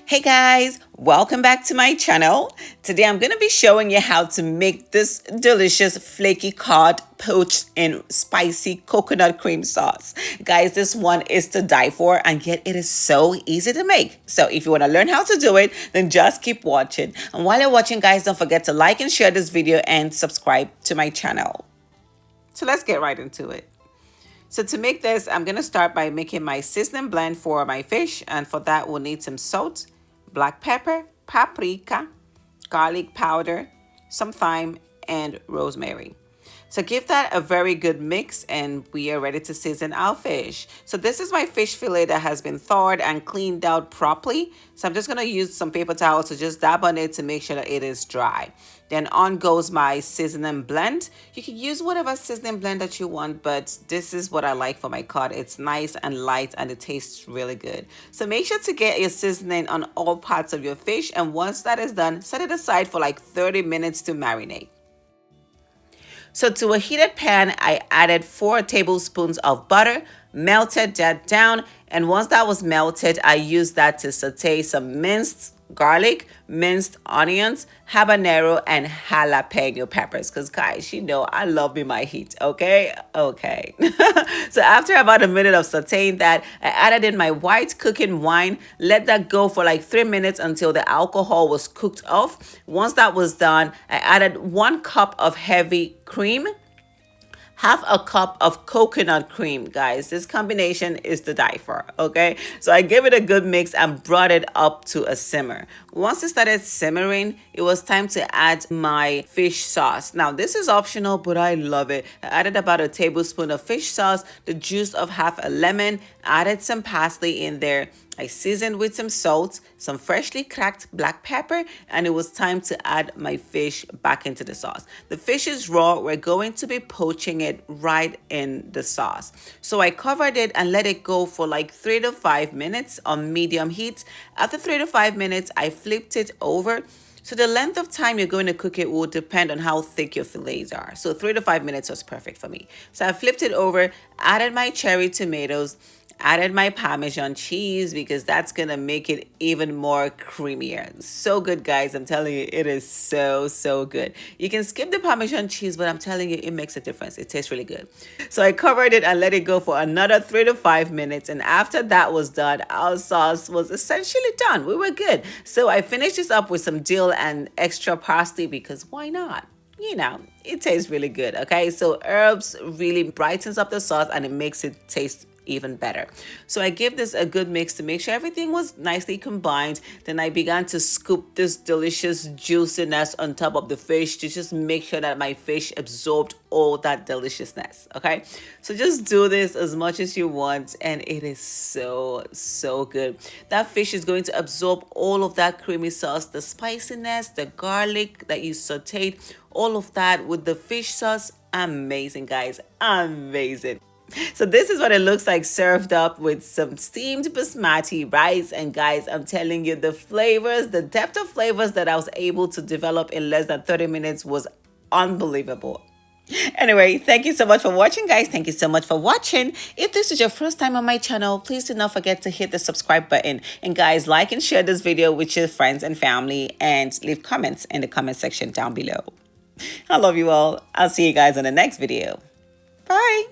Hey guys, welcome back to my channel. Today I'm going to be showing you how to make this delicious flaky cod poached in spicy coconut cream sauce. Guys, this one is to die for, and yet it is so easy to make. So if you want to learn how to do it, then just keep watching. And while you're watching, guys, don't forget to like and share this video and subscribe to my channel. So let's get right into it. So to make this, I'm going to start by making my seasoning blend for my fish. And for that, we'll need some salt, black pepper, paprika, garlic powder, some thyme, and rosemary. So give that a very good mix and we are ready to season our fish. So this is my fish fillet that has been thawed and cleaned out properly. So I'm just going to use some paper towels to just dab on it to make sure that it is dry. Then on goes my seasoning blend. You can use whatever seasoning blend that you want, but this is what I like for my cod. It's nice and light and it tastes really good. So make sure to get your seasoning on all parts of your fish, and once that is done, set it aside for like 30 minutes to marinate. So to a heated pan, I added 4 tablespoons of butter, melted that down, and once that was melted, I used that to saute some minced garlic, minced onions, habanero, and jalapeno peppers. Because guys, you know I love me my heat, okay? Okay. So after about a minute of sauteing that, I added in my white cooking wine, let that go for like 3 minutes until the alcohol was cooked off. Once that was done, I added 1 cup of heavy cream, half a cup of coconut cream. Guys, this combination is to die for, okay? So I gave it a good mix and brought it up to a simmer. Once it started simmering, it was time to add my fish sauce. Now this is optional, but I love it. I added about a tablespoon of fish sauce, the juice of half a lemon, added some parsley in there. I seasoned with some salt, some freshly cracked black pepper, and it was time to add my fish back into the sauce. The fish is raw. We're going to be poaching it right in the sauce. So I covered it and let it go for like 3 to 5 minutes on medium heat. After 3 to 5 minutes, I flipped it over. So the length of time you're going to cook it will depend on how thick your fillets are. So 3 to 5 minutes was perfect for me. So I flipped it over, added my cherry tomatoes, added my Parmesan cheese because that's gonna make it even more creamier. So good, guys. I'm telling you, it is so good. You can skip the Parmesan cheese, but I'm telling you, it makes a difference. It tastes really good. So I covered it and let it go for another 3 to 5 minutes, and after that was done, our sauce was essentially done. We were good. So I finished this up with some dill and extra parsley because why not? You know, it tastes really good. Okay, so herbs really brightens up the sauce and it makes it taste even better. So I give this a good mix to make sure everything was nicely combined. Then I began to scoop this delicious juiciness on top of the fish to just make sure that my fish absorbed all that deliciousness. Okay, so just do this as much as you want and it is so good. That fish is going to absorb all of that creamy sauce, the spiciness, the garlic that you sauteed, all of that with the fish sauce. Amazing, guys, amazing. So this is what it looks like served up with some steamed basmati rice. And guys, I'm telling you, the flavors, the depth of flavors that I was able to develop in less than 30 minutes was unbelievable. Anyway, thank you so much for watching, guys. Thank you so much for watching. If this is your first time on my channel, please do not forget to hit the subscribe button. And guys, like and share this video with your friends and family and leave comments in the comment section down below. I love you all. I'll see you guys in the next video. Bye.